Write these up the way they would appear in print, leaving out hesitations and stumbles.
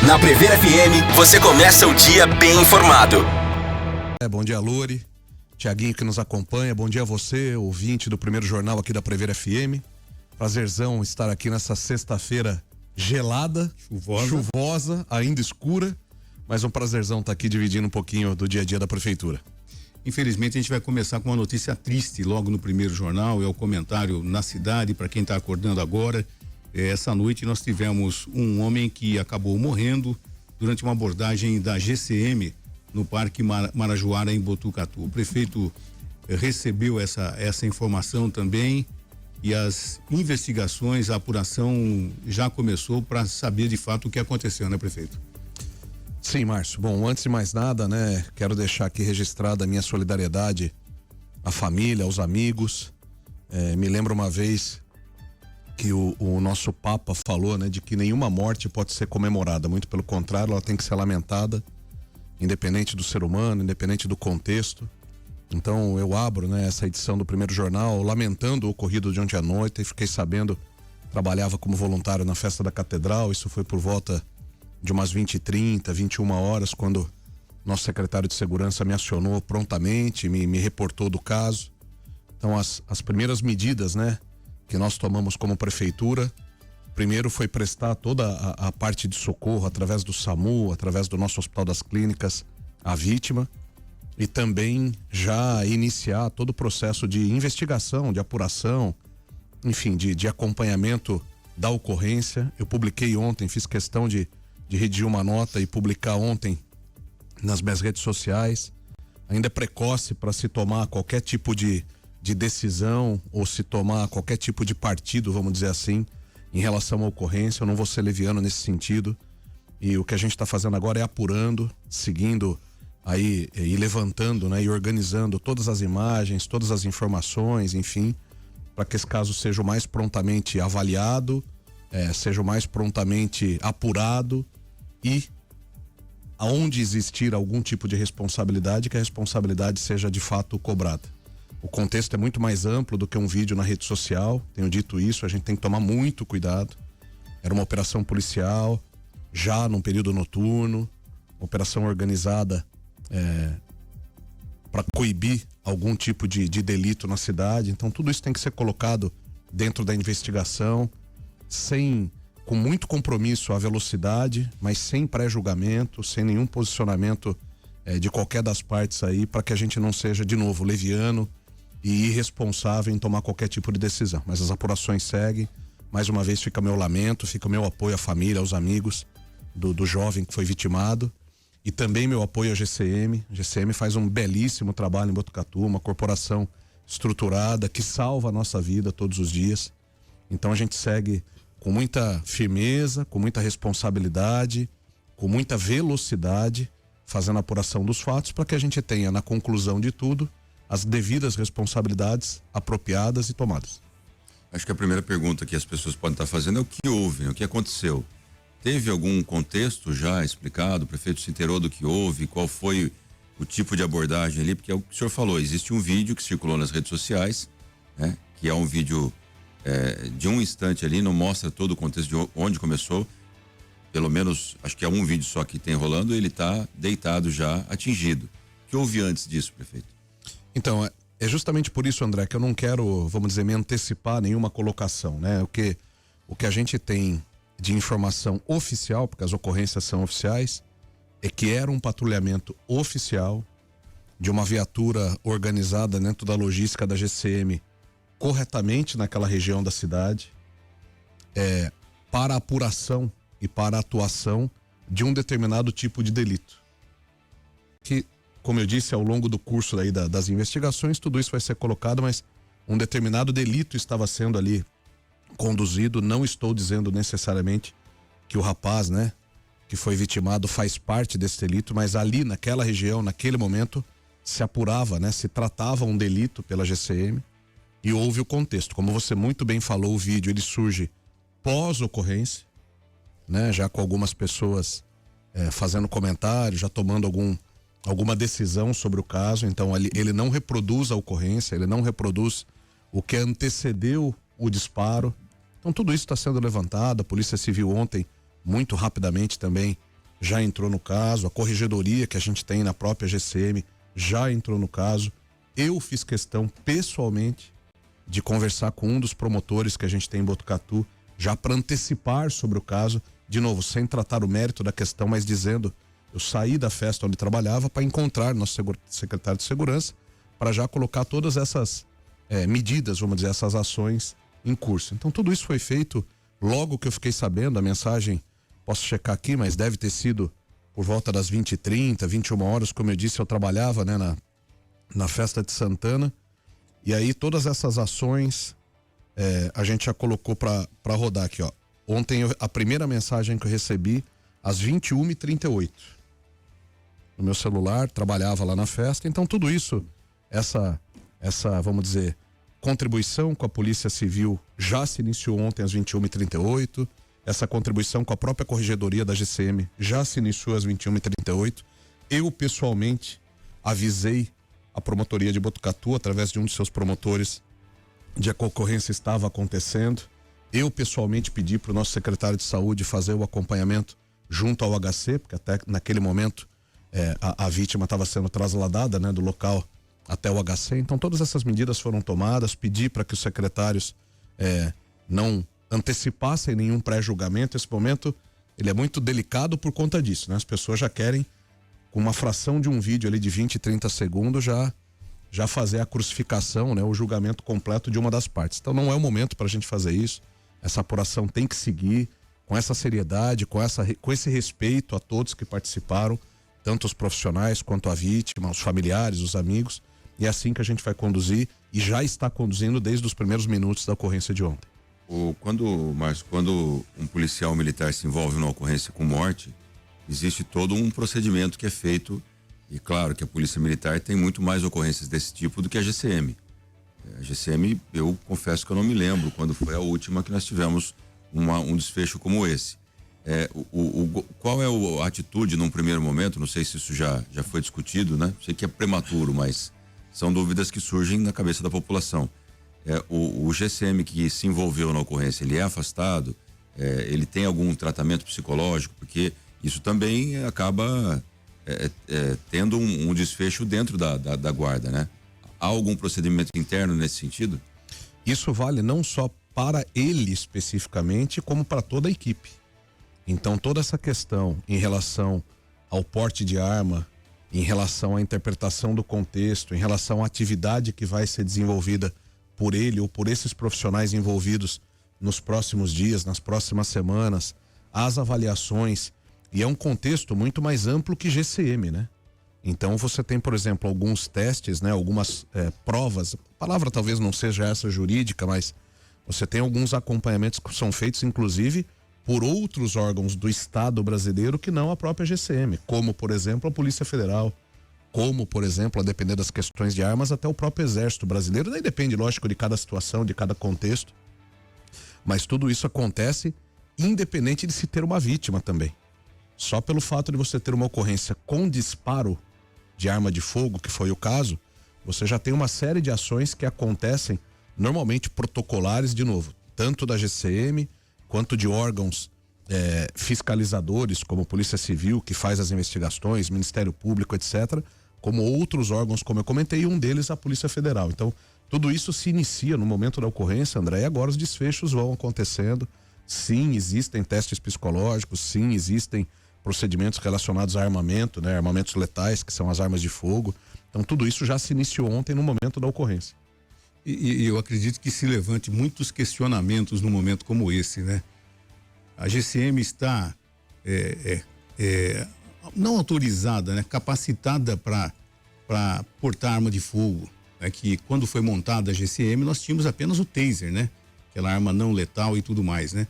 Na Prever FM, você começa o dia bem informado. Bom dia, Lori, Tiaguinho que nos acompanha, bom dia a você, ouvinte do primeiro jornal aqui da Prever FM. Prazerzão estar aqui nessa sexta-feira gelada, chuvosa, ainda escura, mas um prazerzão estar aqui dividindo um pouquinho do dia a dia da prefeitura. Infelizmente a gente vai começar com uma notícia triste logo no primeiro jornal, é o comentário na cidade, para quem está acordando agora. Essa noite nós tivemos um homem que acabou morrendo durante uma abordagem da GCM no Parque Marajoara, em Botucatu. O prefeito recebeu essa informação também e as investigações, a apuração já começou para saber de fato o que aconteceu, né, prefeito? Sim, Márcio. Bom, antes de mais nada, né, quero deixar aqui registrada a minha solidariedade à família, aos amigos. Me lembro uma vez que o nosso Papa falou, né, de que nenhuma morte pode ser comemorada, muito pelo contrário, ela tem que ser lamentada, independente do ser humano, independente do contexto. Então eu abro, né, essa edição do primeiro jornal lamentando o ocorrido de ontem à noite, e fiquei sabendo, trabalhava como voluntário na festa da Catedral, isso foi por volta de umas 20h30, 21 horas, quando nosso secretário de segurança me acionou prontamente, me reportou do caso. Então as primeiras medidas, né, que nós tomamos como prefeitura, primeiro foi prestar toda a parte de socorro através do SAMU, através do nosso Hospital das Clínicas, à vítima, e também já iniciar todo o processo de investigação, de apuração, enfim, de acompanhamento da ocorrência. Eu publiquei ontem, fiz questão de redigir uma nota e publicar ontem nas minhas redes sociais. Ainda é precoce para se tomar qualquer tipo de decisão ou se tomar qualquer tipo de partido, vamos dizer assim, em relação à ocorrência. Eu não vou ser leviano nesse sentido, e o que a gente está fazendo agora é apurando, seguindo aí e levantando, né, e organizando todas as imagens, todas as informações, enfim, para que esse caso seja o mais prontamente avaliado, seja o mais prontamente apurado, e aonde existir algum tipo de responsabilidade, que a responsabilidade seja de fato cobrada. O contexto é muito mais amplo do que um vídeo na rede social, tenho dito isso, a gente tem que tomar muito cuidado. Era uma operação policial, já num período noturno, operação organizada para coibir algum tipo de delito na cidade. Então tudo isso tem que ser colocado dentro da investigação, com muito compromisso à velocidade, mas sem pré-julgamento, sem nenhum posicionamento de qualquer das partes aí, para que a gente não seja, de novo, leviano e irresponsável em tomar qualquer tipo de decisão. Mas as apurações seguem. Mais uma vez fica meu lamento, fica o meu apoio à família, aos amigos do jovem que foi vitimado, e também meu apoio à GCM. A GCM faz um belíssimo trabalho em Botucatu, uma corporação estruturada que salva a nossa vida todos os dias. Então a gente segue com muita firmeza, com muita responsabilidade, com muita velocidade, fazendo a apuração dos fatos, para que a gente tenha, na conclusão de tudo, as devidas responsabilidades apropriadas e tomadas. Acho que a primeira pergunta que as pessoas podem estar fazendo é o que houve, o que aconteceu. Teve algum contexto já explicado? O prefeito se inteirou do que houve? Qual foi o tipo de abordagem ali? Porque é o que o senhor falou, existe um vídeo que circulou nas redes sociais, né? Que é um vídeo de um instante ali, não mostra todo o contexto de onde começou. Pelo menos, acho que é um vídeo só que tem rolando, ele está deitado já, atingido. O que houve antes disso, prefeito? Então, é justamente por isso, André, que eu não quero, vamos dizer, me antecipar a nenhuma colocação, né? O que a gente tem de informação oficial, porque as ocorrências são oficiais, é que era um patrulhamento oficial de uma viatura organizada dentro da logística da GCM corretamente naquela região da cidade, para a apuração e para a atuação de um determinado tipo de delito. Que, como eu disse, ao longo do curso daí das investigações, tudo isso vai ser colocado, mas um determinado delito estava sendo ali conduzido. Não estou dizendo necessariamente que o rapaz, né, que foi vitimado faz parte desse delito, mas ali naquela região, naquele momento, se apurava, né, se tratava um delito pela GCM, e houve o contexto. Como você muito bem falou, o vídeo ele surge pós-ocorrência, né, já com algumas pessoas fazendo comentário, já tomando alguma decisão sobre o caso. Então ele não reproduz a ocorrência, ele não reproduz o que antecedeu o disparo. Então tudo isso está sendo levantado. A Polícia Civil ontem, muito rapidamente também, já entrou no caso, a corregedoria que a gente tem na própria GCM já entrou no caso. Eu fiz questão pessoalmente de conversar com um dos promotores que a gente tem em Botucatu, já para antecipar sobre o caso, de novo, sem tratar o mérito da questão, mas dizendo, eu saí da festa onde trabalhava para encontrar nosso secretário de segurança, para já colocar todas essas medidas, vamos dizer, essas ações em curso. Então tudo isso foi feito logo que eu fiquei sabendo, a mensagem, posso checar aqui, mas deve ter sido por volta das 20h30, 21 horas, como eu disse, eu trabalhava, né, na festa de Santana, e aí todas essas ações a gente já colocou para rodar aqui, ó. Ontem a primeira mensagem que eu recebi às 21h38 no meu celular, trabalhava lá na festa, então tudo isso, essa vamos dizer, contribuição com a Polícia Civil já se iniciou ontem às 21h38, essa contribuição com a própria corregedoria da GCM já se iniciou às 21h38. Eu pessoalmente avisei a promotoria de Botucatu, através de um de seus promotores, de que a ocorrência estava acontecendo. Eu pessoalmente pedi para o nosso secretário de saúde fazer o acompanhamento junto ao HC, porque até naquele momento a vítima estava sendo trasladada, né, do local até o HC. Então todas essas medidas foram tomadas. Pedi para que os secretários não antecipassem nenhum pré-julgamento. Esse momento ele é muito delicado por conta disso, né? As pessoas já querem, com uma fração de um vídeo ali de 20, 30 segundos, já fazer a crucificação, né, o julgamento completo de uma das partes. Então não é o momento para a gente fazer isso. Essa apuração tem que seguir com essa seriedade, com esse respeito a todos que participaram, tanto os profissionais quanto a vítima, os familiares, os amigos. E é assim que a gente vai conduzir, e já está conduzindo desde os primeiros minutos da ocorrência de ontem. Quando um policial militar se envolve numa ocorrência com morte, existe todo um procedimento que é feito, e claro que a Polícia Militar tem muito mais ocorrências desse tipo do que a GCM. A GCM, eu confesso que eu não me lembro quando foi a última que nós tivemos um desfecho como esse. Qual é a atitude num primeiro momento? Não sei se isso já foi discutido, né? Sei que é prematuro, mas são dúvidas que surgem na cabeça da população. O GCM que se envolveu na ocorrência, ele é afastado? Ele tem algum tratamento psicológico? Porque isso também acaba tendo um desfecho dentro da guarda, né? Há algum procedimento interno nesse sentido? Isso vale não só para ele especificamente, como para toda a equipe. Então toda essa questão em relação ao porte de arma, em relação à interpretação do contexto, em relação à atividade que vai ser desenvolvida por ele ou por esses profissionais envolvidos nos próximos dias, nas próximas semanas, as avaliações, e é um contexto muito mais amplo que GCM, né? Então você tem, por exemplo, alguns testes, né? Algumas provas, a palavra talvez não seja essa jurídica, mas você tem alguns acompanhamentos que são feitos, inclusive, por outros órgãos do Estado brasileiro que não a própria GCM, como, por exemplo, a Polícia Federal, como, por exemplo, a depender das questões de armas, até o próprio Exército Brasileiro. Daí depende, lógico, de cada situação, de cada contexto, mas tudo isso acontece independente de se ter uma vítima também. Só pelo fato de você ter uma ocorrência com disparo de arma de fogo, que foi o caso, você já tem uma série de ações que acontecem normalmente protocolares, de novo, tanto da GCM quanto de órgãos fiscalizadores, como Polícia Civil, que faz as investigações, Ministério Público, etc., como outros órgãos, como eu comentei, e um deles a Polícia Federal. Então, tudo isso se inicia no momento da ocorrência, André, e agora os desfechos vão acontecendo. Sim, existem testes psicológicos, sim, existem procedimentos relacionados a armamento, né? Armamentos letais, que são as armas de fogo. Então, tudo isso já se iniciou ontem no momento da ocorrência. E eu acredito que se levante muitos questionamentos num momento como esse, né? A GCM está não autorizada, né? Capacitada para portar arma de fogo. Né? Que quando foi montada a GCM, nós tínhamos apenas o taser, né? Aquela arma não letal e tudo mais, né?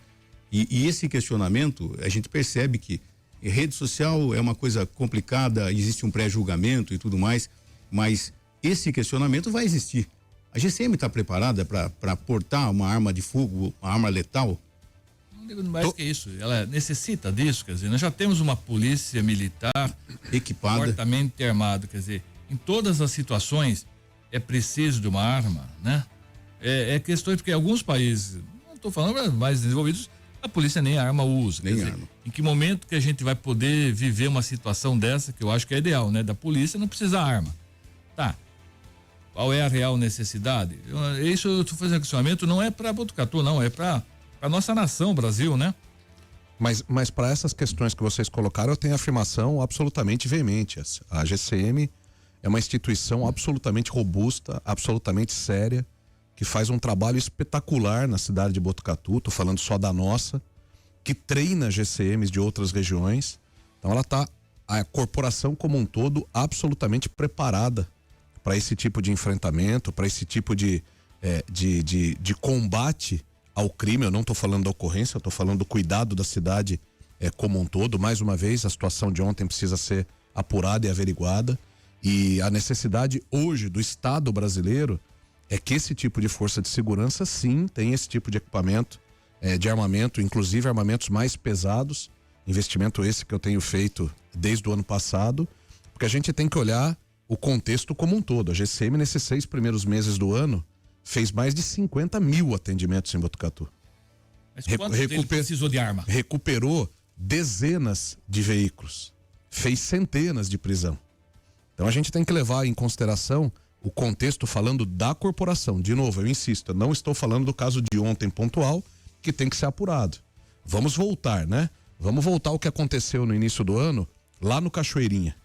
E esse questionamento, a gente percebe que rede social é uma coisa complicada, existe um pré-julgamento e tudo mais, mas esse questionamento vai existir. A GCM está preparada para portar uma arma de fogo, uma arma letal? Não digo mais que isso, ela necessita disso, quer dizer, nós já temos uma polícia militar equipada, fortemente armada, quer dizer, em todas as situações é preciso de uma arma, né? É questões, porque alguns países, não estou falando mais desenvolvidos, A polícia nem arma usa. Nem Quer dizer, arma. em que momento que a gente vai poder viver uma situação dessa, que eu acho que é ideal, né? Da polícia não precisa arma. Tá. Qual é a real necessidade? Isso eu estou fazendo questionamento, não é para Botucatu, não, é para a nossa nação, Brasil, né? Mas para essas questões que vocês colocaram, eu tenho afirmação absolutamente veemente. A GCM é uma instituição absolutamente robusta, absolutamente séria, que faz um trabalho espetacular na cidade de Botucatu, tô falando só da nossa, que treina GCMs de outras regiões. Então a corporação como um todo absolutamente preparada para esse tipo de enfrentamento, para esse tipo de combate ao crime. Eu não estou falando da ocorrência, eu estou falando do cuidado da cidade como um todo. Mais uma vez, a situação de ontem precisa ser apurada e averiguada, e a necessidade hoje do Estado brasileiro é que esse tipo de força de segurança sim tenha esse tipo de equipamento, de armamento, inclusive armamentos mais pesados, investimento esse que eu tenho feito desde o ano passado, porque a gente tem que olhar o contexto como um todo. A GCM nesses 6 primeiros meses do ano fez mais de 50 mil atendimentos em Botucatu. Mas quantos deles precisou de arma? Recuperou dezenas de veículos, fez centenas de prisão. Então a gente tem que levar em consideração o contexto falando da corporação. De novo, eu insisto, eu não estou falando do caso de ontem pontual, que tem que ser apurado. Vamos voltar, né? Vamos voltar ao que aconteceu no início do ano, lá no Cachoeirinha.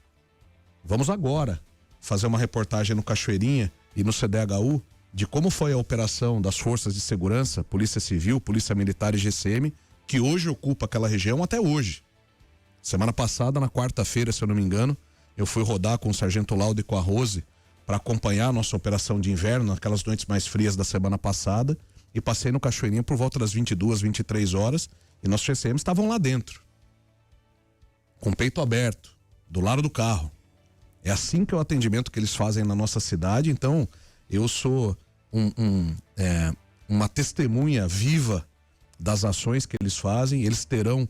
Vamos agora fazer uma reportagem no Cachoeirinha e no CDHU de como foi a operação das forças de segurança, Polícia Civil, Polícia Militar e GCM, que hoje ocupa aquela região até hoje. Semana passada, na quarta-feira, se eu não me engano, eu fui rodar com o Sargento Laudo e com a Rose para acompanhar a nossa operação de inverno, naquelas noites mais frias da semana passada, e passei no Cachoeirinha por volta das 22, 23 horas, e nossos GCMs estavam lá dentro, com o peito aberto, do lado do carro. É assim que é o atendimento que eles fazem na nossa cidade. Então eu sou uma testemunha viva das ações que eles fazem. Eles terão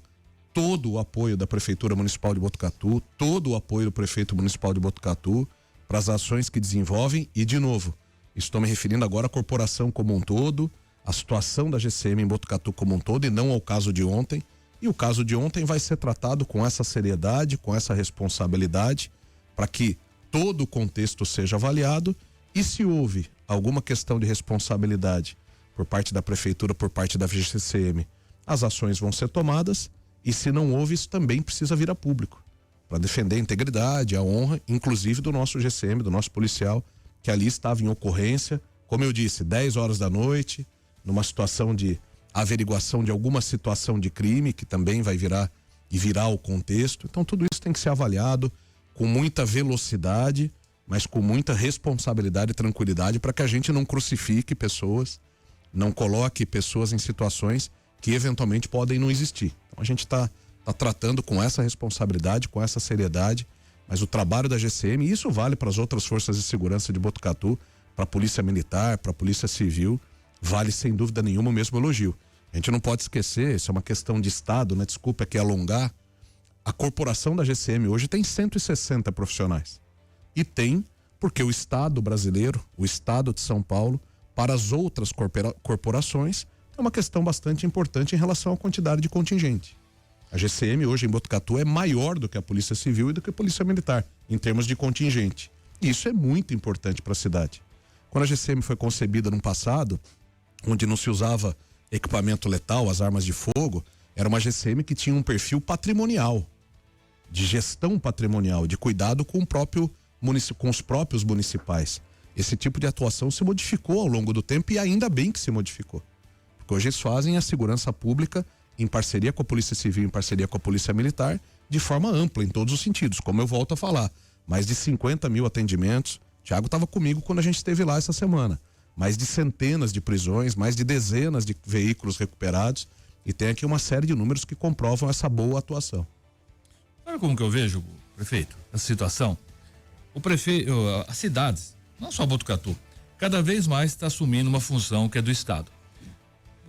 todo o apoio da Prefeitura Municipal de Botucatu, todo o apoio do Prefeito Municipal de Botucatu para as ações que desenvolvem. E, de novo, estou me referindo agora à corporação como um todo, a situação da GCM em Botucatu como um todo, e não ao caso de ontem. E o caso de ontem vai ser tratado com essa seriedade, com essa responsabilidade, para que todo o contexto seja avaliado, e se houve alguma questão de responsabilidade por parte da Prefeitura, por parte da GCM, as ações vão ser tomadas, e se não houve, isso também precisa vir a público, para defender a integridade, a honra, inclusive do nosso GCM, do nosso policial, que ali estava em ocorrência, como eu disse, 10 horas da noite, numa situação de averiguação de alguma situação de crime, que também vai virar e virá o contexto. Então tudo isso tem que ser avaliado com muita velocidade, mas com muita responsabilidade e tranquilidade, para que a gente não crucifique pessoas, não coloque pessoas em situações que eventualmente podem não existir. Então a gente está tratando com essa responsabilidade, com essa seriedade, mas o trabalho da GCM, e isso vale para as outras forças de segurança de Botucatu, para a Polícia Militar, para a Polícia Civil, vale sem dúvida nenhuma o mesmo elogio. A gente não pode esquecer, isso é uma questão de Estado, né? Desculpa aqui alongar. A corporação da GCM hoje tem 160 profissionais. E tem porque o Estado brasileiro, o Estado de São Paulo, para as outras corporações, é uma questão bastante importante em relação à quantidade de contingente. A GCM hoje em Botucatu é maior do que a Polícia Civil e do que a Polícia Militar, em termos de contingente. E isso é muito importante para a cidade. Quando a GCM foi concebida no passado, onde não se usava equipamento letal, as armas de fogo, era uma GCM que tinha um perfil patrimonial, de gestão patrimonial, de cuidado com com os próprios municipais. Esse tipo de atuação se modificou ao longo do tempo, e ainda bem que se modificou. Porque hoje eles fazem a segurança pública em parceria com a Polícia Civil, em parceria com a Polícia Militar, de forma ampla, em todos os sentidos. Como eu volto a falar, mais de 50 mil atendimentos. Thiago estava comigo quando a gente esteve lá essa semana. Mais de centenas de prisões, mais de dezenas de veículos recuperados, e tem aqui uma série de números que comprovam essa boa atuação. Sabe como que eu vejo, prefeito, essa situação? O prefeito, as cidades, não só Botucatu, cada vez mais está assumindo uma função que é do Estado.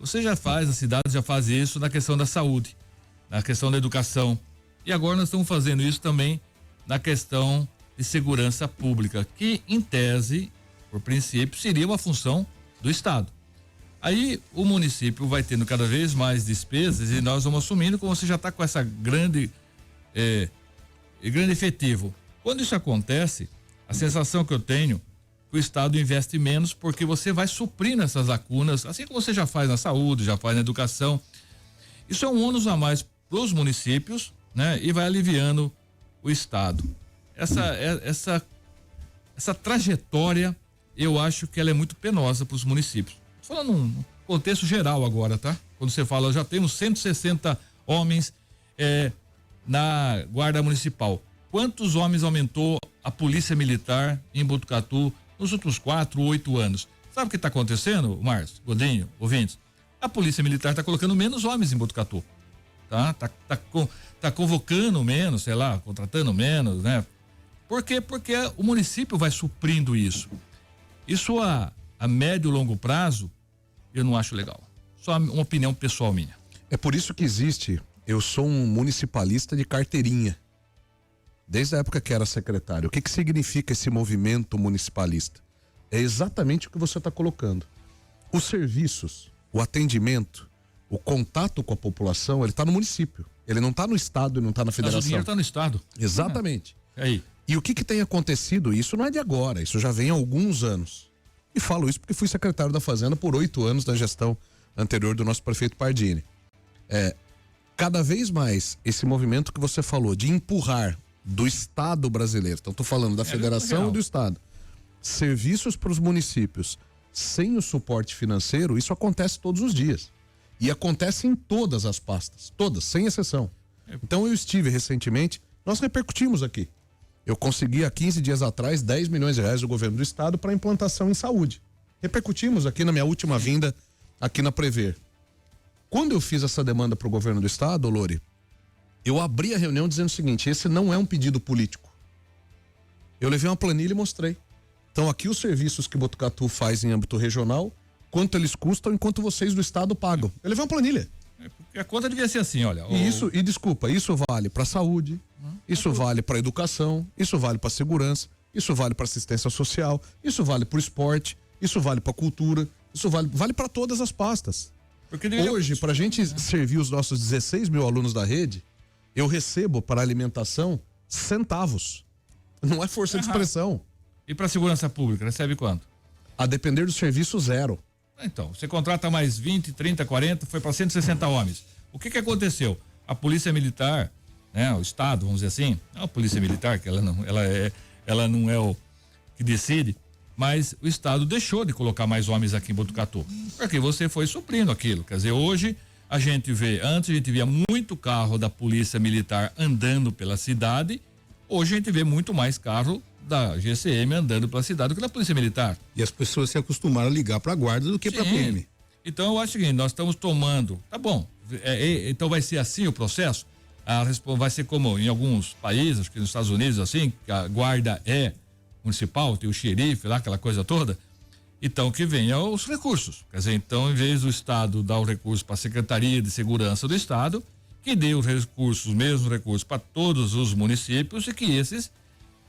Você já faz, as cidades já fazem isso na questão da saúde, na questão da educação, e agora nós estamos fazendo isso também na questão de segurança pública, que em tese, por princípio, seria uma função do Estado. Aí o município vai tendo cada vez mais despesas e nós vamos assumindo, como você já está com essa grande efetivo. Quando isso acontece, a sensação que eu tenho que o Estado investe menos porque você vai suprindo essas lacunas, assim como você já faz na saúde, já faz na educação. Isso é um ônus a mais para os municípios, né? E vai aliviando o Estado. Essa trajetória, eu acho que ela é muito penosa para os municípios. Falando num contexto geral agora, tá? Quando você fala, já temos 160 homens na Guarda Municipal. Quantos homens aumentou a Polícia Militar em Botucatu nos últimos 4, 8 anos? Sabe o que está acontecendo, Márcio, Godinho, ouvintes? A Polícia Militar está colocando menos homens em Botucatu. Tá convocando menos, sei lá, contratando menos, né? Por quê? Porque o município vai suprindo isso. Isso a médio e longo prazo, eu não acho legal. Só uma opinião pessoal minha. É por isso que existe, eu sou um municipalista de carteirinha. Desde a época que era secretário. O que significa esse movimento municipalista? É exatamente o que você está colocando. Os serviços, o atendimento, o contato com a população, ele está no município. Ele não está no estado e não está na federação. Mas o dinheiro está no estado. Exatamente. Aí. E o que tem acontecido? Isso não é de agora, isso já vem há alguns anos. E falo isso porque fui secretário da Fazenda por 8 anos na gestão anterior do nosso prefeito Pardini. Cada vez mais esse movimento que você falou de empurrar do Estado brasileiro, então estou falando da federação e do Estado, serviços para os municípios sem o suporte financeiro, isso acontece todos os dias. E acontece em todas as pastas, todas, sem exceção. Então eu estive recentemente, nós repercutimos aqui. Eu consegui há 15 dias atrás 10 milhões de reais do governo do estado para implantação em saúde. Repercutimos aqui na minha última vinda aqui na Prever. Quando eu fiz essa demanda para o governo do estado, Lori, eu abri a reunião dizendo o seguinte: esse não é um pedido político. Eu levei uma planilha e mostrei. Então aqui os serviços que Botucatu faz em âmbito regional, quanto eles custam e quanto vocês do estado pagam. Eu levei uma planilha. A conta devia ser assim, olha. Isso vale para saúde, isso vale para educação, isso vale para segurança, isso vale para assistência social, isso vale para o esporte, isso vale para cultura, isso vale para todas as pastas. Hoje, para a gente servir os nossos 16 mil alunos da rede, eu recebo para alimentação centavos. Não é força de expressão. E para segurança pública, recebe quanto? A depender do serviço, 0. Então, você contrata mais 20, 30, 40, foi para 160 homens. O que aconteceu? A Polícia Militar, né, o Estado, vamos dizer assim, a Polícia Militar, que ela não é o que decide, mas o Estado deixou de colocar mais homens aqui em Botucatu, porque você foi suprindo aquilo. Quer dizer, hoje antes a gente via muito carro da Polícia Militar andando pela cidade, hoje a gente vê muito mais carro da GCM andando pela cidade do que da Polícia Militar. E as pessoas se acostumaram a ligar para a guarda do que para a PM. Então eu acho que nós estamos tomando, tá bom, então vai ser assim o processo? Vai ser como em alguns países, acho que nos Estados Unidos assim, que a guarda é municipal, tem o xerife lá, aquela coisa toda, então que venha os recursos. Quer dizer, então em vez do Estado dar o recurso para a Secretaria de Segurança do Estado, que dê os mesmos recursos para todos os municípios e que esses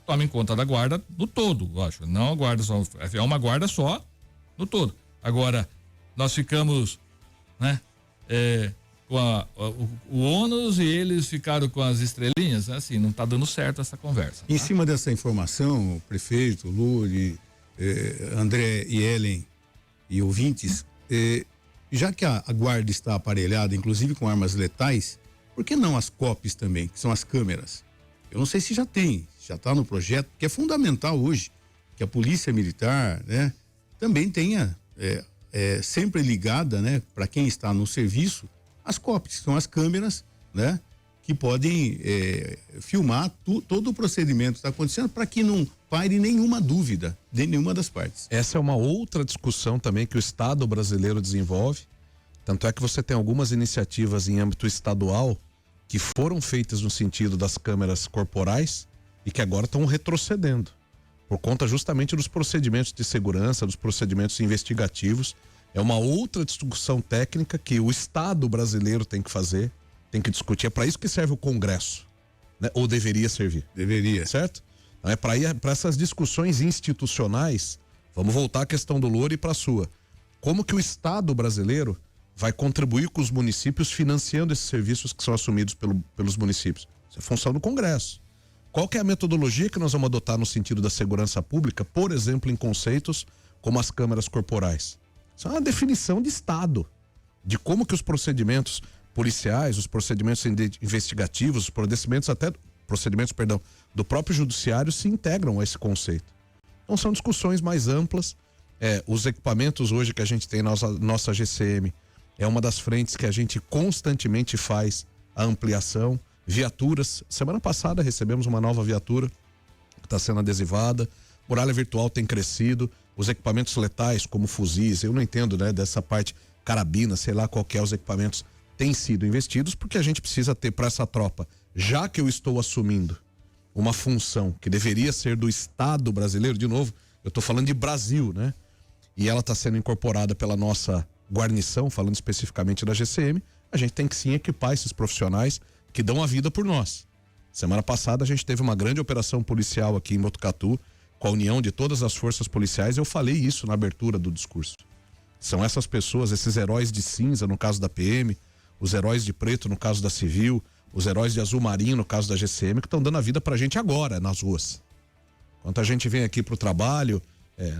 tomem conta da guarda no todo, eu acho. Não a guarda só, é uma guarda só no todo. Agora, nós ficamos, né, com o ônus e eles ficaram com as estrelinhas, né? Assim, não está dando certo essa conversa. Em cima dessa informação, o prefeito, Luri, André e Ellen e ouvintes, já que a guarda está aparelhada, inclusive com armas letais, por que não as COPs também, que são as câmeras? Eu não sei se já está no projeto, que é fundamental hoje que a Polícia Militar, né, também tenha sempre ligada, né, para quem está no serviço, as COPs, que são as câmeras, né, que podem filmar todo o procedimento que está acontecendo para que não paire nenhuma dúvida de nenhuma das partes. Essa é uma outra discussão também que o Estado brasileiro desenvolve. Tanto é que você tem algumas iniciativas em âmbito estadual que foram feitas no sentido das câmeras corporais e que agora estão retrocedendo por conta justamente dos procedimentos de segurança, dos procedimentos investigativos. É uma outra discussão técnica que o Estado brasileiro tem que fazer, tem que discutir. É para isso que serve o Congresso, né? Ou deveria servir. Deveria. Certo? Então para essas discussões institucionais. Vamos voltar à questão do Louro e para a sua. como que o Estado brasileiro vai contribuir com os municípios financiando esses serviços que são assumidos pelos municípios. Isso é função do Congresso. Qual que é a metodologia que nós vamos adotar no sentido da segurança pública, por exemplo, em conceitos como as câmaras corporais? Isso é uma definição de Estado, de como que os procedimentos policiais, os procedimentos investigativos, os procedimentos do próprio judiciário se integram a esse conceito. Então são discussões mais amplas. Os equipamentos hoje que a gente tem na nossa GCM é uma das frentes que a gente constantemente faz a ampliação. Viaturas, semana passada recebemos uma nova viatura que está sendo adesivada. Muralha virtual tem crescido. Os equipamentos letais como fuzis, eu não entendo, né, dessa parte, carabina, sei lá qual que é, os equipamentos têm sido investidos porque a gente precisa ter para essa tropa, já que eu estou assumindo uma função que deveria ser do Estado brasileiro, de novo, eu estou falando de Brasil, né? E ela está sendo incorporada pela nossa guarnição, falando especificamente da GCM, a gente tem que sim equipar esses profissionais que dão a vida por nós. Semana passada a gente teve uma grande operação policial aqui em Botucatu, com a união de todas as forças policiais. Eu falei isso na abertura do discurso. São essas pessoas, esses heróis de cinza no caso da PM, os heróis de preto no caso da Civil, os heróis de azul marinho no caso da GCM, que estão dando a vida pra gente agora nas ruas. Enquanto a gente vem aqui pro trabalho,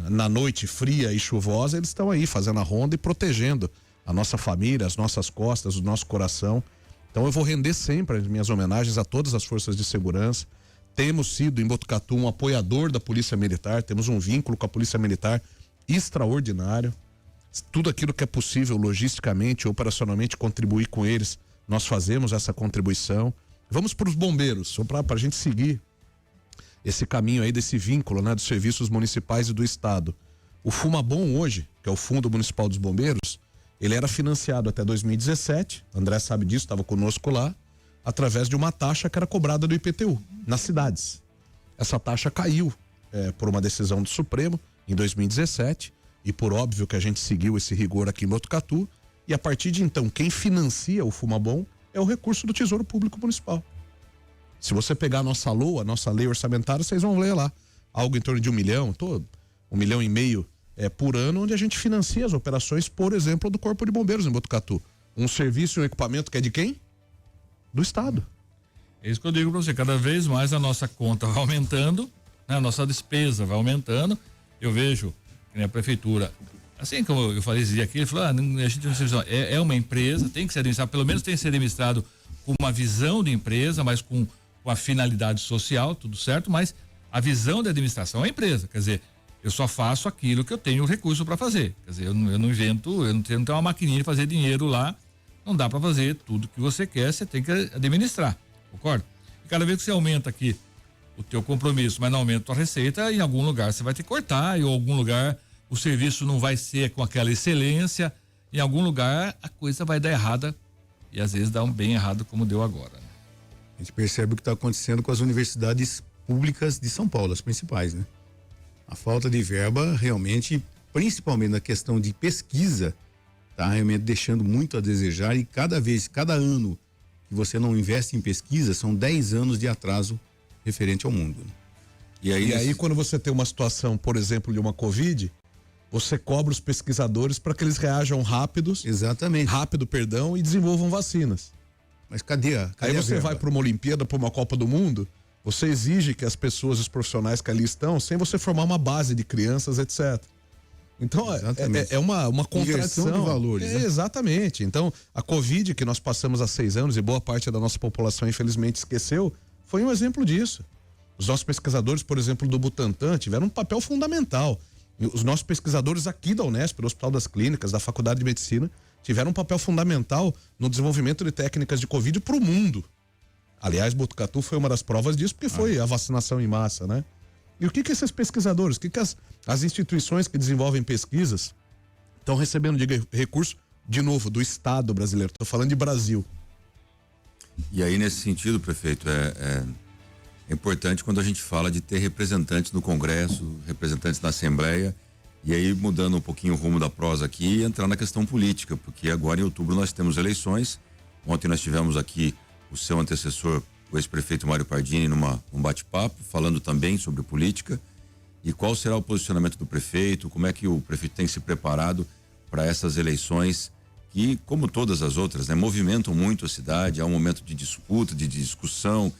na noite fria e chuvosa, eles estão aí fazendo a ronda e protegendo a nossa família, as nossas costas, o nosso coração. Então eu vou render sempre as minhas homenagens a todas as forças de segurança. Temos sido em Botucatu um apoiador da Polícia Militar, temos um vínculo com a Polícia Militar extraordinário. Tudo aquilo que é possível logisticamente, operacionalmente contribuir com eles, nós fazemos essa contribuição. Vamos para os bombeiros, só para a gente seguir esse caminho aí desse vínculo, né, dos serviços municipais e do Estado. O Fumabom hoje, que é o Fundo Municipal dos Bombeiros, ele era financiado até 2017, o André sabe disso, estava conosco lá, através de uma taxa que era cobrada do IPTU, nas cidades. Essa taxa caiu por uma decisão do Supremo em 2017, e por óbvio que a gente seguiu esse rigor aqui em Botucatu, e a partir de então, quem financia o Fumabom é o recurso do Tesouro Público Municipal. Se você pegar a nossa LOA, a nossa lei orçamentária, vocês vão ler lá, algo em torno de 1 milhão, 1,5 milhão por ano, onde a gente financia as operações, por exemplo, do Corpo de Bombeiros em Botucatu. Um serviço e um equipamento que é de quem? Do Estado. É isso que eu digo para você, cada vez mais a nossa conta vai aumentando, né? A nossa despesa vai aumentando. Eu vejo que a prefeitura, assim como eu falei esse dia aqui, ele falou, a gente não é uma empresa, tem que ser administrado, pelo menos tem que ser administrado com uma visão de empresa, mas com a finalidade social, tudo certo, mas a visão da administração é a empresa, quer dizer, eu só faço aquilo que eu tenho recurso para fazer, quer dizer, eu não invento, eu não tenho uma maquininha de fazer dinheiro lá, não dá para fazer tudo que você quer, você tem que administrar, concorda? E cada vez que você aumenta aqui o teu compromisso, mas não aumenta a tua receita, em algum lugar você vai ter que cortar, em algum lugar o serviço não vai ser com aquela excelência, em algum lugar a coisa vai dar errada e às vezes dá um bem errado como deu agora. Né? A gente percebe o que está acontecendo com as universidades públicas de São Paulo, as principais, né? A falta de verba realmente, principalmente na questão de pesquisa, está realmente deixando muito a desejar, e cada ano que você não investe em pesquisa, são 10 anos de atraso referente ao mundo. Né? E aí quando você tem uma situação, por exemplo, de uma Covid, você cobra os pesquisadores para que eles reajam rápido, e desenvolvam vacinas. Mas cadê aí você vai para uma Olimpíada, para uma Copa do Mundo, você exige que as pessoas, os profissionais que ali estão, sem você formar uma base de crianças, etc. Então é uma contradição de valores. Né? Exatamente. Então a Covid que nós passamos há 6 anos e boa parte da nossa população infelizmente esqueceu, foi um exemplo disso. Os nossos pesquisadores, por exemplo, do Butantan, tiveram um papel fundamental. Os nossos pesquisadores aqui da Unesp, do Hospital das Clínicas, da Faculdade de Medicina, tiveram um papel fundamental no desenvolvimento de técnicas de Covid para o mundo. Aliás, Botucatu foi uma das provas disso, porque foi a vacinação em massa, né? E o que esses pesquisadores, o que as instituições que desenvolvem pesquisas estão recebendo de recurso, de novo, do Estado brasileiro? Estou falando de Brasil. E aí, nesse sentido, prefeito, é importante quando a gente fala de ter representantes no Congresso, representantes na Assembleia, e aí mudando um pouquinho o rumo da prosa aqui, entrar na questão política, porque agora em outubro nós temos eleições. Ontem nós tivemos aqui o seu antecessor, o ex-prefeito Mário Pardini, num bate-papo, falando também sobre política. E qual será o posicionamento do prefeito? Como é que o prefeito tem se preparado para essas eleições que, como todas as outras, né, movimentam muito a cidade. Há um momento de disputa, de discussão,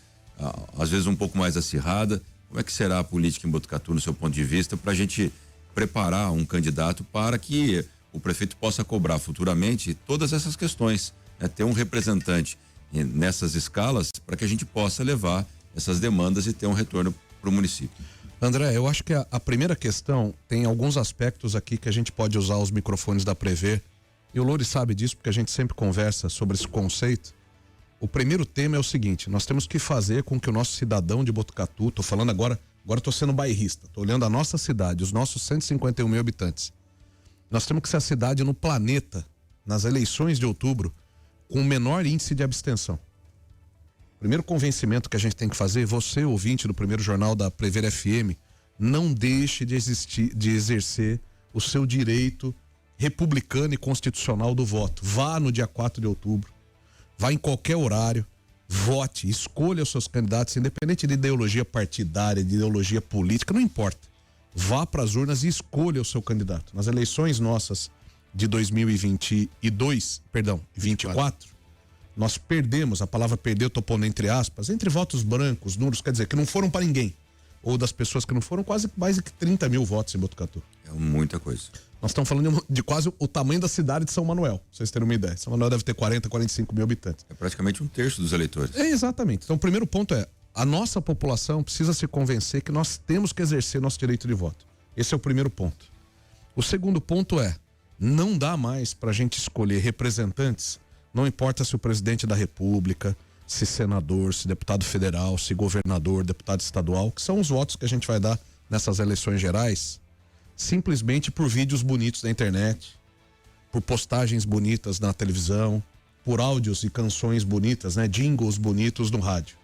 às vezes um pouco mais acirrada. Como é que será a política em Botucatu, no seu ponto de vista, para a gente preparar um candidato para que o prefeito possa cobrar futuramente todas essas questões, né? Ter um representante nessas escalas para que a gente possa levar essas demandas e ter um retorno para o município. André, eu acho que a primeira questão tem alguns aspectos aqui que a gente pode usar os microfones da Prever, e o Louri sabe disso porque a gente sempre conversa sobre esse conceito. O primeiro tema é o seguinte: nós temos que fazer com que o nosso cidadão de Botucatu, tô falando agora tô sendo bairrista, tô olhando a nossa cidade, os nossos 151 mil habitantes. Nós temos que ser a cidade no planeta, nas eleições de outubro, com o menor índice de abstenção. Primeiro convencimento que a gente tem que fazer, você, ouvinte do primeiro jornal da Prever FM, não deixe de exercer o seu direito republicano e constitucional do voto. Vá no dia 4 de outubro, vá em qualquer horário, vote, escolha os seus candidatos, independente de ideologia partidária, de ideologia política, não importa. Vá para as urnas e escolha o seu candidato. Nas eleições nossas de 24, nós perdemos, a palavra perder eu tô pondo entre aspas, entre votos brancos, nulos, quer dizer, que não foram para ninguém. Ou das pessoas que não foram, quase mais de 30 mil votos em Botucatu. É muita coisa. Nós estamos falando de quase o tamanho da cidade de São Manuel, pra vocês terem uma ideia. São Manuel deve ter 40, 45 mil habitantes. É praticamente um terço dos eleitores. É, exatamente. Então o primeiro ponto é, a nossa população precisa se convencer que nós temos que exercer nosso direito de voto. Esse é o primeiro ponto. O segundo ponto é, não dá mais pra gente escolher representantes, não importa se o presidente da República, se senador, se deputado federal, se governador, deputado estadual, que são os votos que a gente vai dar nessas eleições gerais, simplesmente por vídeos bonitos na internet, por postagens bonitas na televisão, por áudios e canções bonitas, né? Jingles bonitos no rádio.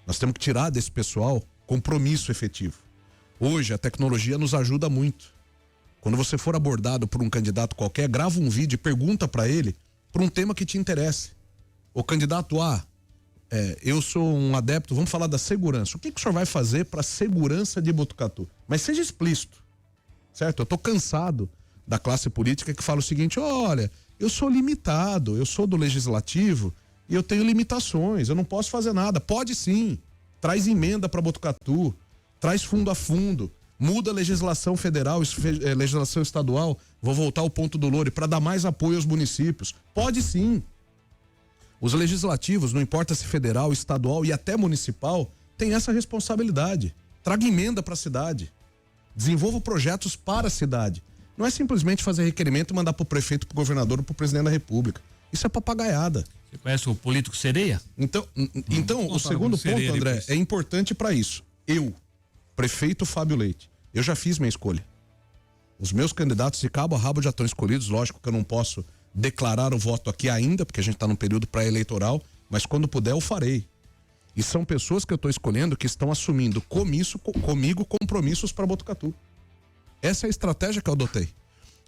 Nós temos que tirar desse pessoal compromisso efetivo. Hoje a tecnologia nos ajuda muito. Quando você for abordado por um candidato qualquer, grava um vídeo e pergunta para ele por um tema que te interesse. O candidato A, eu sou um adepto, vamos falar da segurança. O que o senhor vai fazer para a segurança de Botucatu? Mas seja explícito, certo? Eu tô cansado da classe política que fala o seguinte: olha, eu sou limitado, eu sou do legislativo e eu tenho limitações, eu não posso fazer nada. Pode sim, traz emenda para Botucatu, traz fundo a fundo, muda a legislação federal, legislação estadual. Vou voltar ao ponto do Louri, para dar mais apoio aos municípios. Pode sim. Os legislativos, não importa se federal, estadual e até municipal, têm essa responsabilidade. Traga emenda para a cidade. Desenvolva projetos para a cidade. Não é simplesmente fazer requerimento e mandar pro prefeito, pro governador ou pro presidente da República. Isso é papagaiada. Você conhece o político Sereia? Então o segundo ponto, André, é importante para isso. Eu, prefeito Fábio Leite, eu já fiz minha escolha. Os meus candidatos de cabo a rabo já estão escolhidos. Lógico que eu não posso declarar o voto aqui ainda, porque a gente está num período pré-eleitoral, mas quando puder eu farei. E são pessoas que eu estou escolhendo que estão assumindo comigo compromissos para Botucatu. Essa é a estratégia que eu adotei.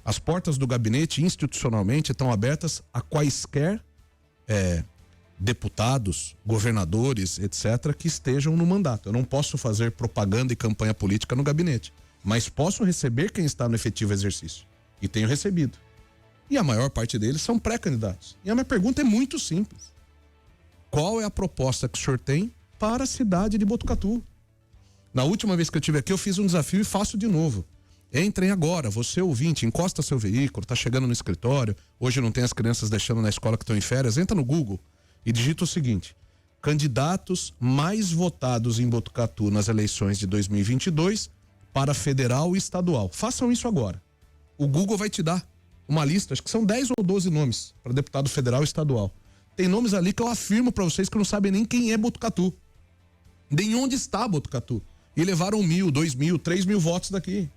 As portas do gabinete institucionalmente estão abertas a quaisquer deputados, governadores, etc., que estejam no mandato. Eu não posso fazer propaganda e campanha política no gabinete, mas posso receber quem está no efetivo exercício. E tenho recebido. E a maior parte deles são pré-candidatos. E a minha pergunta é muito simples. Qual é a proposta que o senhor tem para a cidade de Botucatu? Na última vez que eu estive aqui, eu fiz um desafio e faço de novo. Entrem agora, você ouvinte, encosta seu veículo, tá chegando no escritório, hoje não tem as crianças deixando na escola que estão em férias, entra no Google e digita o seguinte: candidatos mais votados em Botucatu nas eleições de 2022 para federal e estadual. Façam isso agora. O Google vai te dar uma lista, acho que são 10 ou 12 nomes para deputado federal e estadual. Tem nomes ali que eu afirmo para vocês que não sabem nem quem é Botucatu, nem onde está Botucatu. E levaram 1.000, 2.000, 3.000 votos daqui.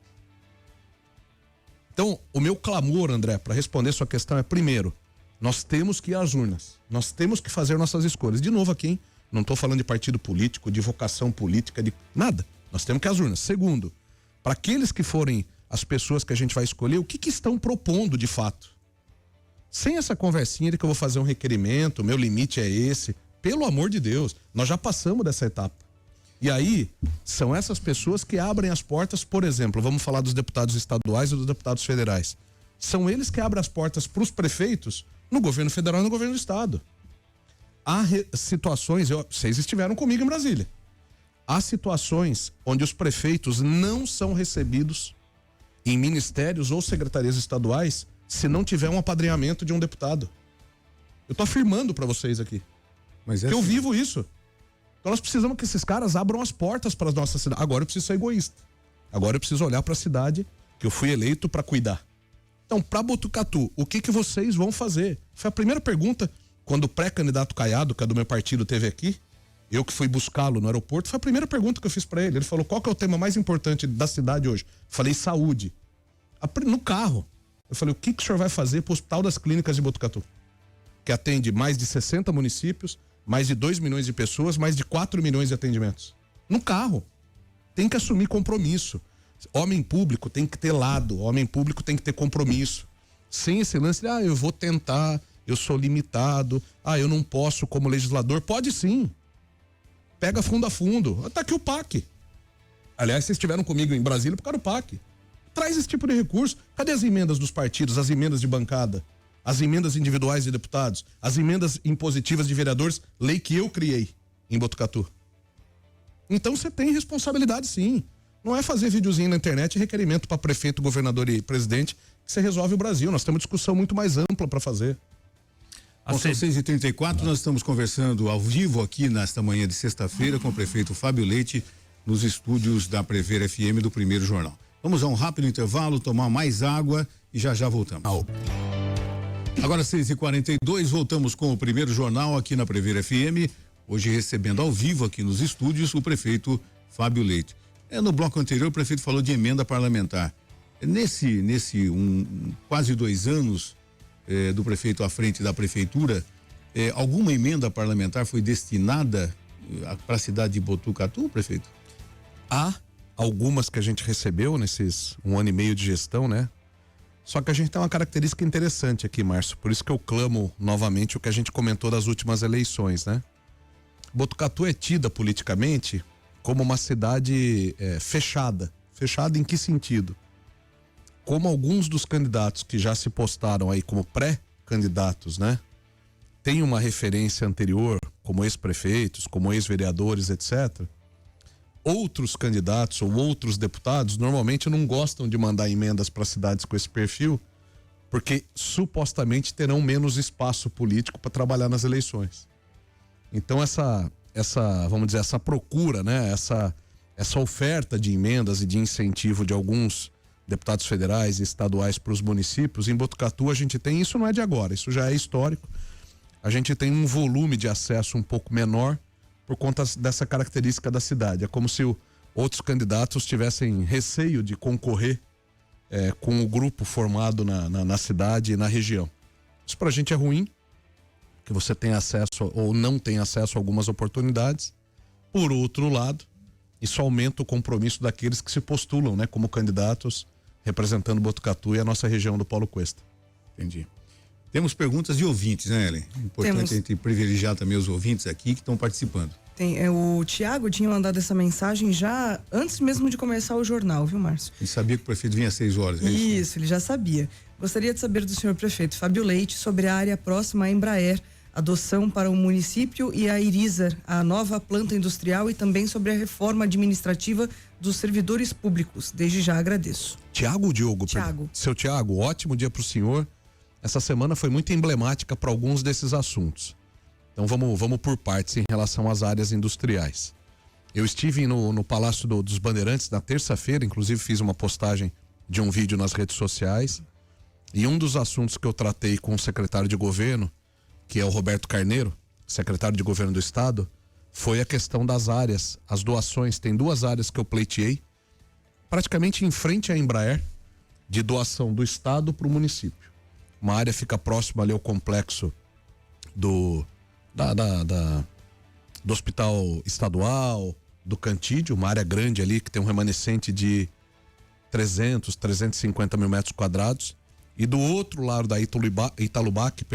Então, o meu clamor, André, para responder sua questão é: primeiro, nós temos que ir às urnas. Nós temos que fazer nossas escolhas. De novo aqui, hein? Não estou falando de partido político, de vocação política, de nada. Nós temos que ir às urnas. Segundo, para aqueles que forem as pessoas que a gente vai escolher, o que estão propondo de fato? Sem essa conversinha de que eu vou fazer um requerimento, meu limite é esse. Pelo amor de Deus, nós já passamos dessa etapa. E aí, são essas pessoas que abrem as portas, por exemplo, vamos falar dos deputados estaduais e dos deputados federais. São eles que abrem as portas para os prefeitos no governo federal e no governo do estado. Há situações, vocês estiveram comigo em Brasília. Há situações onde os prefeitos não são recebidos em ministérios ou secretarias estaduais se não tiver um apadrinhamento de um deputado. Eu tô afirmando para vocês aqui. Mas que eu vivo isso. Então nós precisamos que esses caras abram as portas para as nossas cidades. Agora eu preciso ser egoísta. Agora eu preciso olhar para a cidade que eu fui eleito para cuidar. Então, para Botucatu, o que vocês vão fazer? Foi a primeira pergunta quando o pré-candidato Caiado, que é do meu partido, teve aqui. Eu que fui buscá-lo no aeroporto, foi a primeira pergunta que eu fiz para ele. Ele falou: qual que é o tema mais importante da cidade hoje? Falei: saúde. No carro. Eu falei: o que o senhor vai fazer para o Hospital das Clínicas de Botucatu? Que atende mais de 60 municípios, mais de 2 milhões de pessoas, mais de 4 milhões de atendimentos. No carro. Tem que assumir compromisso. Homem público tem que ter lado, homem público tem que ter compromisso. Sem esse lance de, eu vou tentar, eu sou limitado, eu não posso como legislador. Pode sim. Pega fundo a fundo. Tá aqui o PAC. Aliás, vocês estiveram comigo em Brasília por causa do PAC. Traz esse tipo de recurso. Cadê as emendas dos partidos, as emendas de bancada? As emendas individuais de deputados, as emendas impositivas de vereadores, lei que eu criei em Botucatu. Então você tem responsabilidade sim. Não é fazer videozinho na internet e requerimento para prefeito, governador e presidente que você resolve o Brasil. Nós temos uma discussão muito mais ampla para fazer. São 6h34, nós estamos conversando ao vivo aqui nesta manhã de sexta-feira com o prefeito Fábio Leite nos estúdios da Prever FM do Primeiro Jornal. Vamos a um rápido intervalo, tomar mais água e já voltamos. Agora 6h42, voltamos com o Primeiro Jornal aqui na Prever FM, hoje recebendo ao vivo aqui nos estúdios o prefeito Fábio Leite. No bloco anterior o prefeito falou de emenda parlamentar. Nesse quase 2 anos do prefeito à frente da prefeitura, alguma emenda parlamentar foi destinada para a cidade de Botucatu, prefeito? Há algumas que a gente recebeu nesses 1 ano e meio de gestão, né? Só que a gente tem uma característica interessante aqui, Márcio, por isso que eu clamo novamente o que a gente comentou das últimas eleições, né? Botucatu é tida politicamente como uma cidade fechada. Fechada em que sentido? Como alguns dos candidatos que já se postaram aí como pré-candidatos, né? Tem uma referência anterior, como ex-prefeitos, como ex-vereadores, etc. Outros candidatos ou outros deputados normalmente não gostam de mandar emendas para cidades com esse perfil, porque supostamente terão menos espaço político para trabalhar nas eleições. Então vamos dizer, essa procura, né? Essa oferta de emendas e de incentivo de alguns deputados federais e estaduais para os municípios, em Botucatu a gente tem, isso não é de agora, isso já é histórico. A gente tem um volume de acesso um pouco menor por conta dessa característica da cidade. É como se outros candidatos tivessem receio de concorrer com o grupo formado na cidade e na região. Isso pra gente é ruim, que você tem acesso ou não tem acesso a algumas oportunidades. Por outro lado, isso aumenta o compromisso daqueles que se postulam, né, como candidatos representando Botucatu e a nossa região do Polo Cuesta. Entendi. Temos perguntas de ouvintes, né, Ellen? Importante a gente privilegiar também os ouvintes aqui que estão participando. O Tiago tinha mandado essa mensagem já antes mesmo de começar o jornal, viu, Márcio? Ele sabia que o prefeito vinha às 6 horas. Isso, ele já sabia. Gostaria de saber do senhor prefeito Fábio Leite sobre a área próxima à Embraer, adoção para o município, e a Irizar, a nova planta industrial, e também sobre a reforma administrativa dos servidores públicos. Desde já agradeço. Tiago ou Diogo? Tiago. Seu Tiago, ótimo dia para o senhor. Essa semana foi muito emblemática para alguns desses assuntos. Então vamos por partes em relação às áreas industriais. Eu estive no Palácio dos Bandeirantes na terça-feira, inclusive fiz uma postagem de um vídeo nas redes sociais, e um dos assuntos que eu tratei com o secretário de governo, que é o Roberto Carneiro, secretário de governo do estado, foi a questão das áreas, as doações. Tem 2 áreas que eu pleiteei, praticamente em frente à Embraer, de doação do estado para o município. Uma área fica próxima ali ao complexo do hospital estadual, do Cantídio, uma área grande ali que tem um remanescente de 350 mil metros quadrados. E do outro lado da Italubac,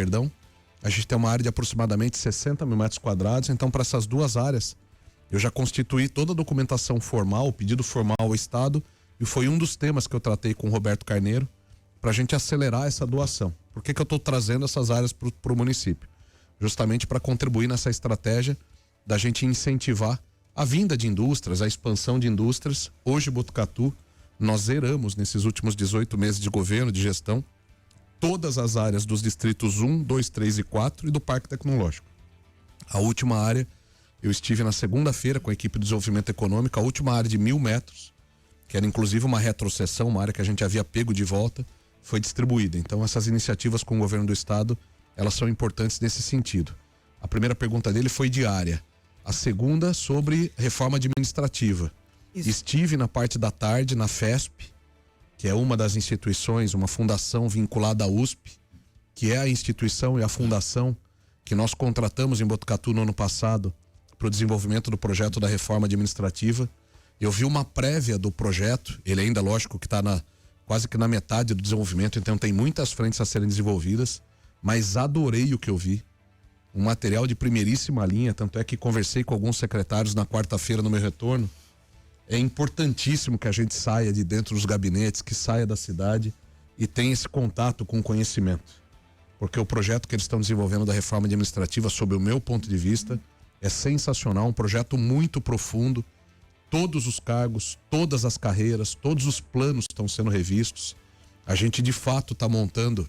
a gente tem uma área de aproximadamente 60 mil metros quadrados. Então, para essas 2 áreas, eu já constituí toda a documentação formal, o pedido formal ao estado, e foi um dos temas que eu tratei com o Roberto Carneiro. para a gente acelerar essa doação. Por que eu estou trazendo essas áreas para o município? Justamente para contribuir nessa estratégia da gente incentivar a vinda de indústrias, a expansão de indústrias. Hoje, Botucatu, nós zeramos nesses últimos 18 meses de governo, de gestão, todas as áreas dos distritos 1, 2, 3 e 4 e do Parque Tecnológico. A última área, eu estive na segunda-feira com a equipe de desenvolvimento econômico, a última área de 1.000 metros, que era inclusive uma retrocessão, uma área que a gente havia pego de volta, foi distribuída. Então essas iniciativas com o governo do estado, elas são importantes nesse sentido. A primeira pergunta dele foi de área. A segunda sobre reforma administrativa. Isso. Estive na parte da tarde na FESP, que é uma das instituições, uma fundação vinculada à USP, que é a instituição e a fundação que nós contratamos em Botucatu no ano passado para o desenvolvimento do projeto da reforma administrativa. Eu vi uma prévia do projeto, ele ainda, lógico, que está quase que na metade do desenvolvimento, então tem muitas frentes a serem desenvolvidas, mas adorei o que eu vi. Um material de primeiríssima linha, tanto é que conversei com alguns secretários na quarta-feira no meu retorno. É importantíssimo que a gente saia de dentro dos gabinetes, que saia da cidade e tenha esse contato com o conhecimento. Porque o projeto que eles estão desenvolvendo da reforma administrativa, sob o meu ponto de vista, é sensacional, um projeto muito profundo. Todos os cargos, todas as carreiras, todos os planos estão sendo revistos. A gente de fato está montando,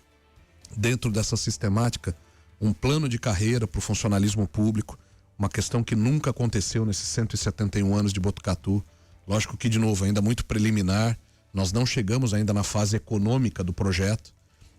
dentro dessa sistemática, um plano de carreira para o funcionalismo público, uma questão que nunca aconteceu nesses 171 anos de Botucatu. Lógico que, de novo, ainda muito preliminar, nós não chegamos ainda na fase econômica do projeto,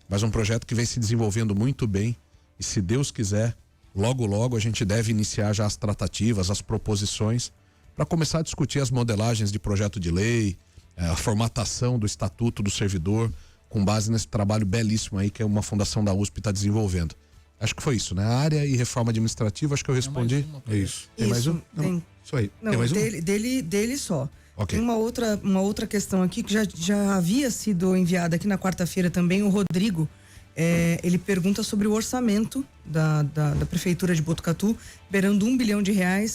mas um projeto que vem se desenvolvendo muito bem e, se Deus quiser, logo logo a gente deve iniciar já as tratativas, as proposições, para começar a discutir as modelagens de projeto de lei, a formatação do estatuto do servidor, com base nesse trabalho belíssimo aí que uma fundação da USP está desenvolvendo. Acho que foi isso, né? A área e reforma administrativa, acho que eu respondi. É isso. Tem mais um? Tem. Isso aí. Não, tem mais um? dele só. Okay. Tem uma outra questão aqui que já havia sido enviada aqui na quarta-feira também, o Rodrigo. Ele pergunta sobre o orçamento da Prefeitura de Botucatu, beirando R$1 bilhão,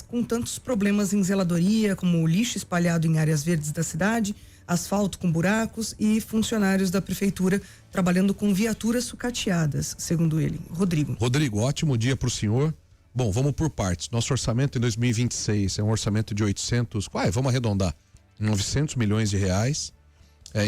com tantos problemas em zeladoria, como o lixo espalhado em áreas verdes da cidade, asfalto com buracos e funcionários da Prefeitura trabalhando com viaturas sucateadas, segundo ele. Rodrigo, ótimo dia para o senhor. Bom, vamos por partes. Nosso orçamento em 2026 é um orçamento de 800, vamos arredondar, 900 milhões de reais.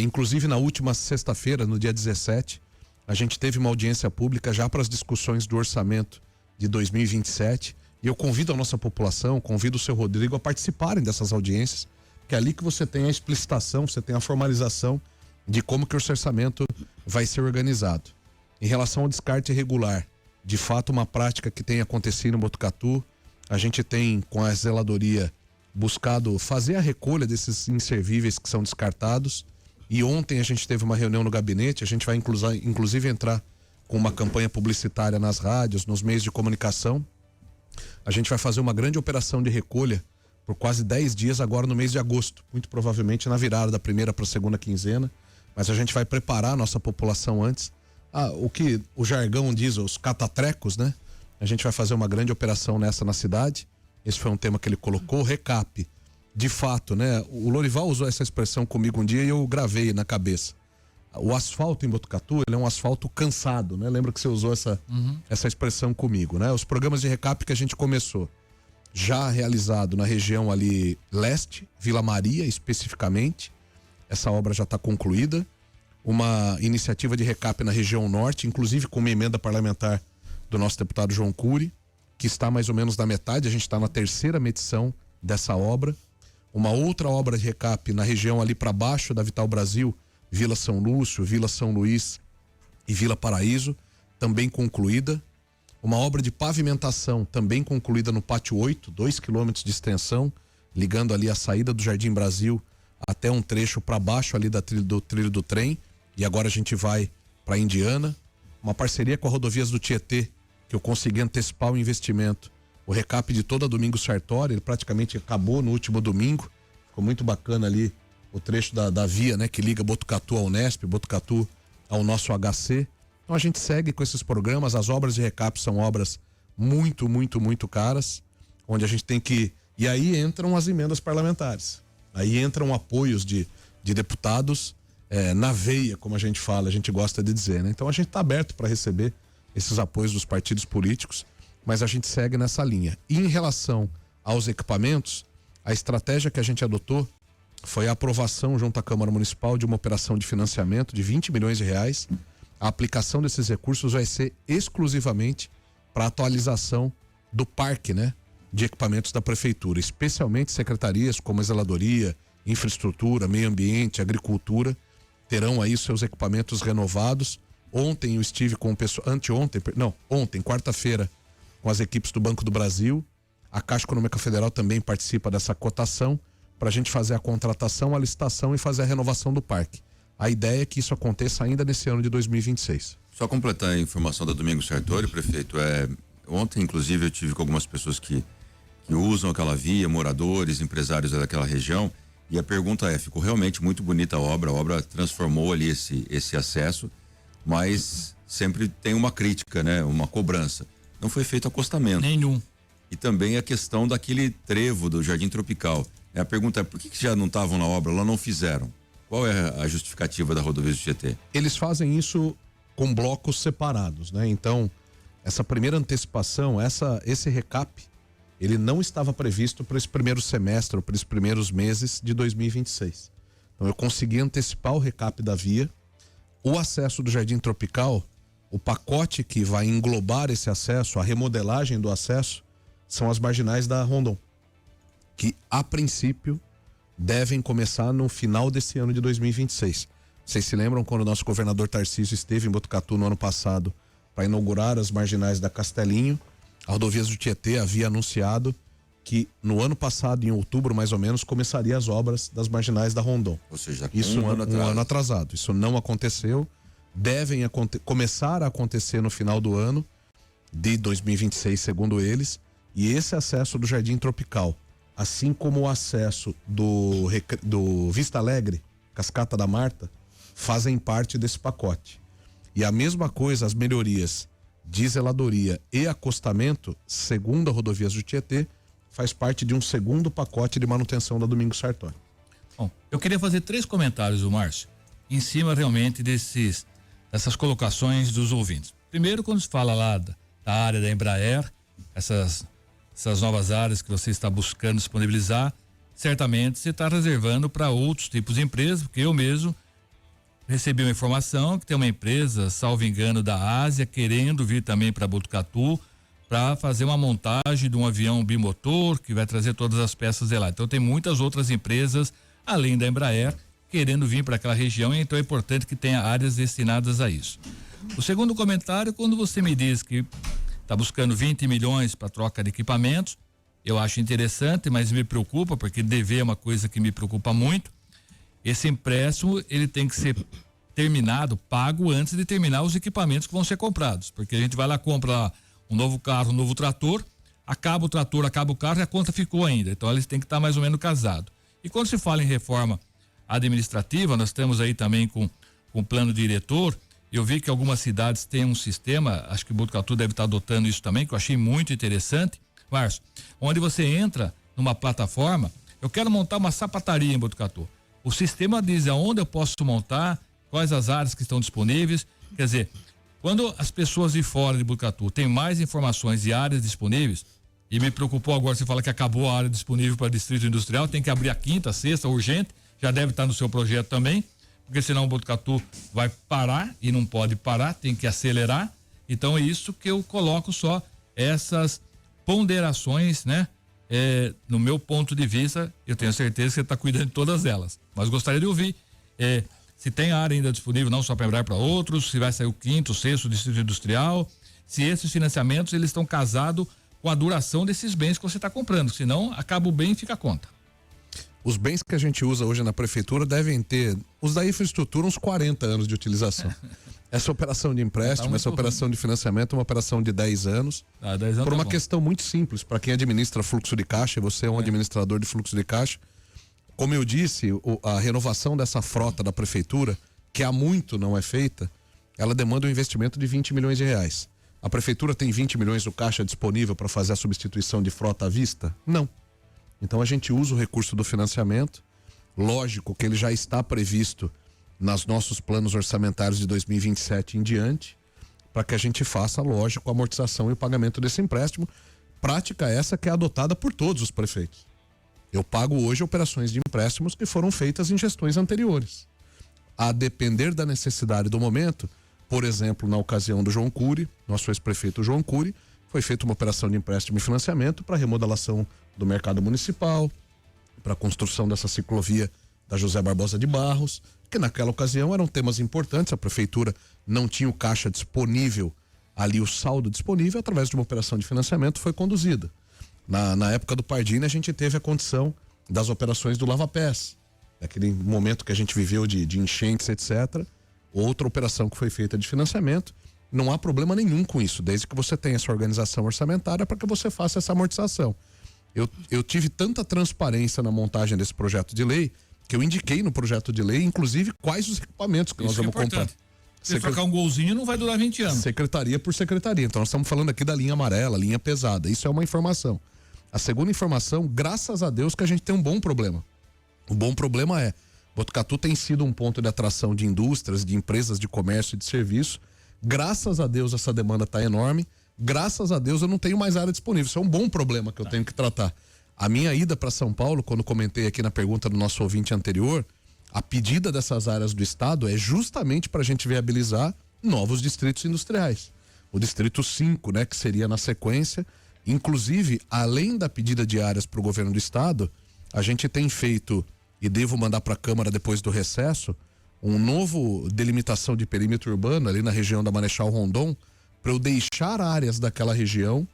Inclusive na última sexta-feira, no dia 17, a gente teve uma audiência pública já para as discussões do orçamento de 2027 e eu convido a nossa população, convido o seu Rodrigo a participarem dessas audiências, que é ali que você tem a explicitação, você tem a formalização de como que o orçamento vai ser organizado. Em relação ao descarte irregular, de fato uma prática que tem acontecido em Botucatu, a gente tem com a zeladoria buscado fazer a recolha desses inservíveis que são descartados. E ontem a gente teve uma reunião no gabinete, a gente vai inclusive entrar com uma campanha publicitária nas rádios, nos meios de comunicação. A gente vai fazer uma grande operação de recolha por quase 10 dias agora no mês de agosto, muito provavelmente na virada da primeira para a segunda quinzena, mas a gente vai preparar a nossa população antes. O que o jargão diz, os catatrecos, né? A gente vai fazer uma grande operação nessa na cidade. Esse foi um tema que ele colocou, recap. De fato, né? O Lorival usou essa expressão comigo um dia e eu gravei na cabeça. O asfalto em Botucatu, ele é um asfalto cansado, né? Lembra que você usou essa expressão comigo, né? Os programas de recap que a gente começou, já realizado na região ali leste, Vila Maria especificamente, essa obra já está concluída. Uma iniciativa de recap na região norte, inclusive com uma emenda parlamentar do nosso deputado João Cury, que está mais ou menos na metade, a gente está na terceira medição dessa obra. Uma outra obra de recap na região ali para baixo da Vital Brasil, Vila São Lúcio, Vila São Luís e Vila Paraíso, também concluída. Uma obra de pavimentação também concluída no Pátio 8, 2 quilômetros de extensão, ligando ali a saída do Jardim Brasil até um trecho para baixo ali do trilho do trem. E agora a gente vai para Indiana. Uma parceria com a Rodovias do Tietê, que eu consegui antecipar o investimento. O recap de toda Domingos Sartori, ele praticamente acabou no último domingo. Ficou muito bacana ali o trecho da via, né, que liga Botucatu ao Unesp, Botucatu ao nosso HC. Então a gente segue com esses programas. As obras de recap são obras muito, muito, muito caras, onde a gente tem que... E aí entram as emendas parlamentares. Aí entram apoios de deputados na veia, como a gente fala, a gente gosta de dizer, né? Então a gente está aberto para receber esses apoios dos partidos políticos, mas a gente segue nessa linha. E em relação aos equipamentos, a estratégia que a gente adotou foi a aprovação junto à Câmara Municipal de uma operação de financiamento de 20 milhões de reais. A aplicação desses recursos vai ser exclusivamente para atualização do parque, né, de equipamentos da prefeitura, especialmente secretarias como a zeladoria, infraestrutura, meio ambiente, agricultura, terão aí seus equipamentos renovados. Ontem eu estive com o pessoal, ontem, quarta-feira, com as equipes do Banco do Brasil. A Caixa Econômica Federal também participa dessa cotação para a gente fazer a contratação, a licitação e fazer a renovação do parque. A ideia é que isso aconteça ainda nesse ano de 2026. Só completar a informação da Domingos Sartori, prefeito, ontem inclusive eu tive com algumas pessoas que usam aquela via, moradores, empresários daquela região, e a pergunta ficou realmente muito bonita a obra transformou ali esse acesso, mas sempre tem uma crítica, né? Uma cobrança. Não foi feito acostamento. Nenhum. E também a questão daquele trevo do Jardim Tropical. A pergunta é, por que já não estavam na obra, lá não fizeram? Qual é a justificativa da rodovia do Tietê? Eles fazem isso com blocos separados, né? Então, essa primeira antecipação, esse recap, ele não estava previsto para esse primeiro semestre ou para esses primeiros meses de 2026. Então, eu consegui antecipar o recap da via. O acesso do Jardim Tropical, o pacote que vai englobar esse acesso, a remodelagem do acesso, são as marginais da Rondon, que a princípio devem começar no final desse ano de 2026. Vocês se lembram quando o nosso governador Tarcísio esteve em Botucatu no ano passado para inaugurar as marginais da Castelinho? A Rodovias do Tietê havia anunciado que no ano passado, em outubro mais ou menos, começaria as obras das marginais da Rondon. Ou seja, isso um ano atrasado. Isso não aconteceu. Devem começar a acontecer no final do ano de 2026, segundo eles. E esse acesso do Jardim Tropical, assim como o acesso do Vista Alegre, Cascata da Marta, fazem parte desse pacote. E a mesma coisa, as melhorias de zeladoria e acostamento, segundo a Rodovias do Tietê, faz parte de um segundo pacote de manutenção da Domingos Sartori. Bom, eu queria fazer 3 comentários, Márcio, em cima realmente dessas colocações dos ouvintes. Primeiro, quando se fala lá da área da Embraer, essas novas áreas que você está buscando disponibilizar, certamente você está reservando para outros tipos de empresas, porque eu mesmo recebi uma informação que tem uma empresa, salvo engano, da Ásia, querendo vir também para Botucatu para fazer uma montagem de um avião bimotor que vai trazer todas as peças de lá. Então tem muitas outras empresas, além da Embraer, querendo vir para aquela região, e então é importante que tenha áreas destinadas a isso. O segundo comentário, quando você me diz que está buscando 20 milhões para troca de equipamentos, eu acho interessante, mas me preocupa, porque dever é uma coisa que me preocupa muito. Esse empréstimo, ele tem que ser terminado, pago antes de terminar os equipamentos que vão ser comprados, porque a gente vai lá, compra um novo carro, um novo trator, acaba o trator, acaba o carro e a conta ficou ainda. Então eles têm que estar mais ou menos casados. E quando se fala em reforma administrativa, nós estamos aí também com plano diretor. Eu vi que algumas cidades têm um sistema, acho que o Botucatu deve estar adotando isso também, que eu achei muito interessante, Márcio, onde você entra numa plataforma, eu quero montar uma sapataria em Botucatu. O sistema diz aonde eu posso montar, quais as áreas que estão disponíveis. Quer dizer, quando as pessoas de fora de Botucatu têm mais informações de áreas disponíveis, e me preocupou agora, você fala que acabou a área disponível para distrito industrial, tem que abrir a quinta, sexta, urgente, já deve estar no seu projeto também, porque senão o Botucatu vai parar e não pode parar, tem que acelerar. Então é isso que eu coloco, só essas ponderações, né? No meu ponto de vista, eu tenho certeza que você está cuidando de todas elas, mas gostaria de ouvir se tem área ainda disponível, não só para Embraer, para outros, se vai sair o quinto, sexto distrito industrial, se esses financiamentos eles estão casados com a duração desses bens que você está comprando, senão acaba o bem e fica a conta. Os bens que a gente usa hoje na prefeitura devem ter, os da infraestrutura, uns 40 anos de utilização. Essa operação de empréstimo, essa operação de financiamento é uma operação de 10 anos. 10 anos por uma bom. questão muito simples, para quem administra fluxo de caixa, você é um administrador de fluxo de caixa. Como eu disse, a renovação dessa frota da prefeitura, que há muito não é feita, ela demanda um investimento de 20 milhões de reais. A prefeitura tem 20 milhões do caixa disponível para fazer a substituição de frota à vista? Não. Então a gente usa o recurso do financiamento. Lógico que ele já está previsto nos nossos planos orçamentários de 2027 em diante, para que a gente faça, lógico, a amortização e o pagamento desse empréstimo. Prática essa que é adotada por todos os prefeitos. Eu pago hoje operações de empréstimos que foram feitas em gestões anteriores. A depender da necessidade do momento, por exemplo, na ocasião do João Cury, nosso ex-prefeito João Cury, foi feita uma operação de empréstimo e financiamento para remodelação do mercado municipal, para a construção dessa ciclovia da José Barbosa de Barros, que naquela ocasião eram temas importantes. A prefeitura não tinha o caixa disponível, ali o saldo disponível, através de uma operação de financiamento foi conduzida. Na época do Pardini, a gente teve a condição das operações do Lava Pés, naquele momento que a gente viveu de enchentes, etc. Outra operação que foi feita de financiamento. Não há problema nenhum com isso, desde que você tenha essa organização orçamentária para que você faça essa amortização. Eu tive tanta transparência na montagem desse projeto de lei que eu indiquei no projeto de lei, inclusive, quais os equipamentos que nós vamos comprar. Se trocar um golzinho não vai durar 20 anos. Secretaria por secretaria. Então nós estamos falando aqui da linha amarela, linha pesada. Isso é uma informação. A segunda informação, graças a Deus que a gente tem um bom problema. O bom problema é, Botucatu tem sido um ponto de atração de indústrias, de empresas de comércio e de serviço. Graças a Deus essa demanda está enorme. Graças a Deus eu não tenho mais área disponível. Isso é um bom problema que eu tenho que tratar. A minha ida para São Paulo, quando comentei aqui na pergunta do nosso ouvinte anterior, a pedida dessas áreas do estado é justamente para a gente viabilizar novos distritos industriais. O distrito 5, né, que seria na sequência. Inclusive, além da pedida de áreas para o governo do estado, a gente tem feito, e devo mandar para a Câmara depois do recesso, um novo delimitação de perímetro urbano ali na região da Marechal Rondon, para eu deixar áreas daquela região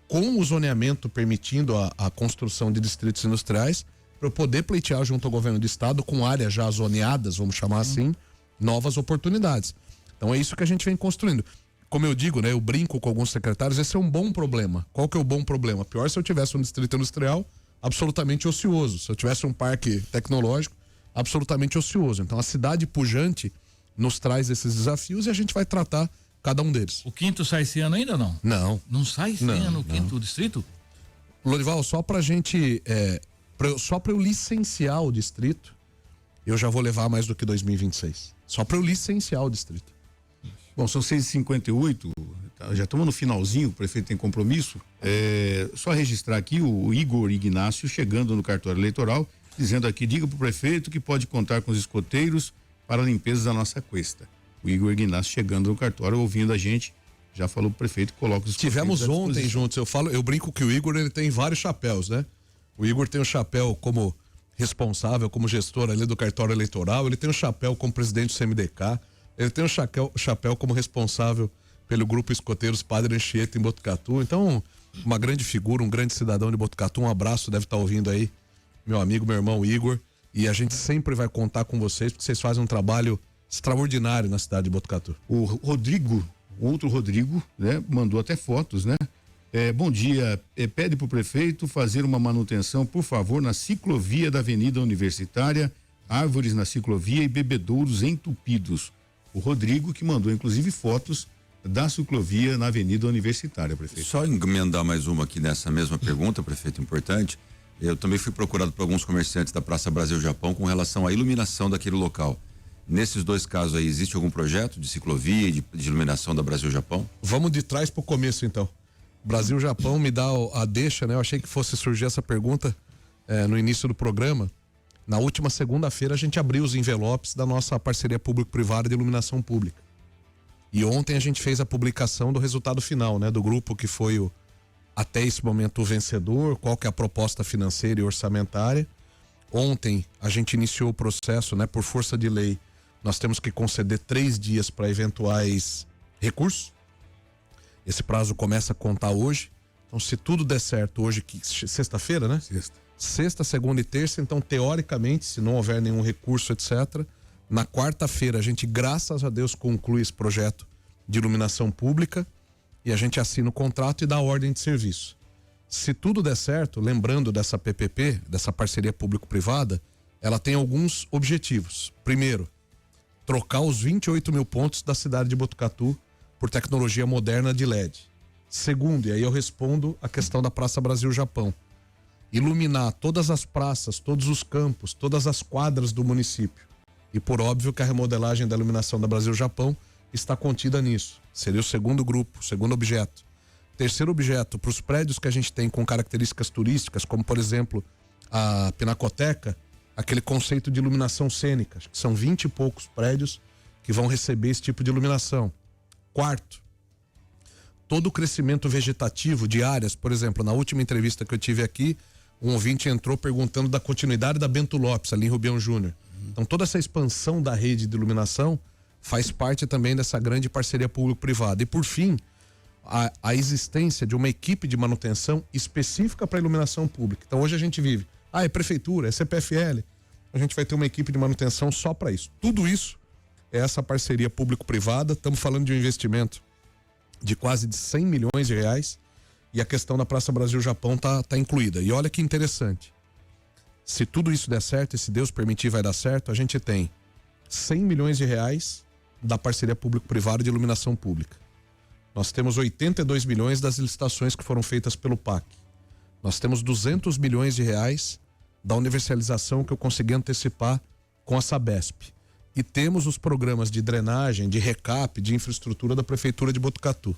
com o zoneamento permitindo a construção de distritos industriais, para eu poder pleitear junto ao governo do estado, com áreas já zoneadas, vamos chamar assim, novas oportunidades. Então é isso que a gente vem construindo. Como eu digo, né, eu brinco com alguns secretários, esse é um bom problema. Qual que é o bom problema? Pior se eu tivesse um distrito industrial absolutamente ocioso, se eu tivesse um parque tecnológico absolutamente ocioso. Então a cidade pujante nos traz esses desafios e a gente vai tratar cada um deles. O quinto sai esse ano ainda ou não? Não. Não sai esse ano o quinto distrito? Lorival, só pra gente, só pra eu licenciar o distrito, eu já vou levar mais do que 2026. Só pra eu licenciar o distrito. Bom, são 6h58, já estamos no finalzinho, o prefeito tem compromisso. Só registrar aqui o Igor Ignácio chegando no cartório eleitoral, dizendo aqui, diga pro prefeito que pode contar com os escoteiros para a limpeza da nossa cuesta. O Igor Ignácio chegando no cartório, ouvindo a gente, já falou pro prefeito que coloca os escoteiros. Tivemos ontem juntos, eu brinco que o Igor ele tem vários chapéus, né? O Igor tem um chapéu como responsável, como gestor ali do cartório eleitoral, ele tem um chapéu como presidente do CMDK, ele tem um chapéu como responsável pelo grupo Escoteiros Padre Anchieta em Botucatu. Então, uma grande figura, um grande cidadão de Botucatu. Um abraço, deve estar ouvindo aí, meu amigo, meu irmão Igor. E a gente sempre vai contar com vocês, porque vocês fazem um trabalho extraordinário na cidade de Botucatu. O Rodrigo, outro Rodrigo, né, mandou até fotos, né? Bom dia, pede pro prefeito fazer uma manutenção, por favor, na ciclovia da Avenida Universitária, árvores na ciclovia e bebedouros entupidos. O Rodrigo que mandou inclusive fotos da ciclovia na Avenida Universitária, prefeito. Só emendar mais uma aqui nessa mesma pergunta, prefeito, importante. Eu também fui procurado por alguns comerciantes da Praça Brasil-Japão com relação à iluminação daquele local. Nesses dois casos aí, existe algum projeto de ciclovia e de iluminação da Brasil-Japão? Vamos de trás pro começo, então. Brasil-Japão me dá a deixa, né? Eu achei que fosse surgir essa pergunta no início do programa. Na última segunda-feira a gente abriu os envelopes da nossa parceria público-privada de iluminação pública. E ontem a gente fez a publicação do resultado final, né? Do grupo que foi até esse momento o vencedor, qual que é a proposta financeira e orçamentária. Ontem a gente iniciou o processo, né? Por força de lei, nós temos que conceder 3 dias para eventuais recursos. Esse prazo começa a contar hoje. Então, se tudo der certo hoje, sexta-feira, né? Sexta, segunda e terça, então teoricamente, se não houver nenhum recurso, etc., na quarta-feira a gente, graças a Deus, conclui esse projeto de iluminação pública e a gente assina o contrato e dá ordem de serviço. Se tudo der certo, lembrando dessa PPP, dessa parceria público-privada, ela tem alguns objetivos. Primeiro, trocar os 28 mil pontos da cidade de Botucatu por tecnologia moderna de LED. Segundo, e aí eu respondo a questão da Praça Brasil-Japão, iluminar todas as praças, todos os campos, todas as quadras do município E por óbvio que a remodelagem da iluminação da Brasil-Japão está contida nisso. Seria o segundo grupo, o segundo objeto. Terceiro objeto, para os prédios que a gente tem com características turísticas, como por exemplo a Pinacoteca, aquele conceito de iluminação cênica, que são 20 e poucos prédios que vão receber esse tipo de iluminação. Quarto, todo o crescimento vegetativo de áreas, por exemplo, na última entrevista que eu tive aqui, um ouvinte entrou perguntando da continuidade da Bento Lopes, ali em Rubião Júnior. Então toda essa expansão da rede de iluminação faz parte também dessa grande parceria público-privada. E por fim, a existência de uma equipe de manutenção específica para iluminação pública. Então hoje a gente vive, é prefeitura, é CPFL, a gente vai ter uma equipe de manutenção só para isso. Tudo isso é essa parceria público-privada. Estamos falando de um investimento de quase de 100 milhões de reais e a questão da Praça Brasil-Japão tá incluída. E olha que interessante, se tudo isso der certo, e se Deus permitir vai dar certo, a gente tem 100 milhões de reais da parceria público-privada de iluminação pública. Nós temos 82 milhões das licitações que foram feitas pelo PAC. Nós temos 200 milhões de reais da universalização que eu consegui antecipar com a Sabesp. E temos os programas de drenagem, de recap, de infraestrutura da Prefeitura de Botucatu.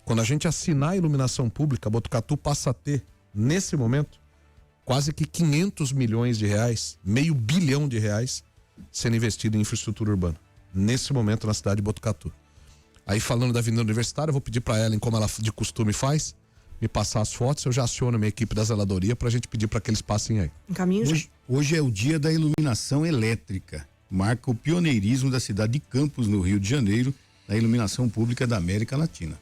Quando a gente assinar a iluminação pública, Botucatu passa a ter, nesse momento, quase que 500 milhões de reais, R$500 bilhão sendo investido em infraestrutura urbana. Nesse momento na cidade de Botucatu. Aí falando da Avenida Universitária, eu vou pedir para Ellen, como ela de costume faz, me passar as fotos, eu já aciono a minha equipe da zeladoria pra gente pedir para que eles passem aí. Hoje é o dia da iluminação elétrica. Marca o pioneirismo da cidade de Campos, no Rio de Janeiro, na iluminação pública da América Latina.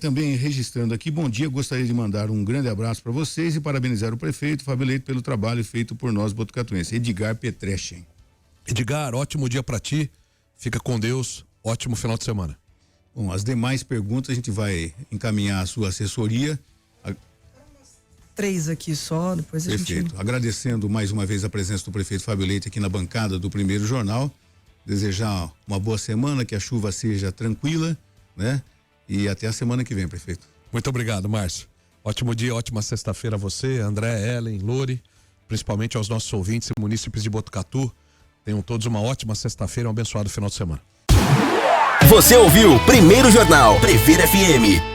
Também registrando aqui, bom dia, gostaria de mandar um grande abraço para vocês e parabenizar o prefeito Fábio Leite pelo trabalho feito por nós botucatuenses. Edgar Petrechen. Edgar, ótimo dia para ti, fica com Deus, ótimo final de semana. Bom, as demais perguntas a gente vai encaminhar à sua assessoria. 3 aqui só, depois a Perfeito. gente... Agradecendo mais uma vez a presença do prefeito Fábio Leite aqui na bancada do Primeiro Jornal. Desejar uma boa semana, que a chuva seja tranquila, né? E até a semana que vem, prefeito. Muito obrigado, Márcio. Ótimo dia, ótima sexta-feira a você, André, Ellen, Lore, principalmente aos nossos ouvintes e munícipes de Botucatu. Tenham todos uma ótima sexta-feira e um abençoado final de semana. Você ouviu Primeiro Jornal Prefeito FM.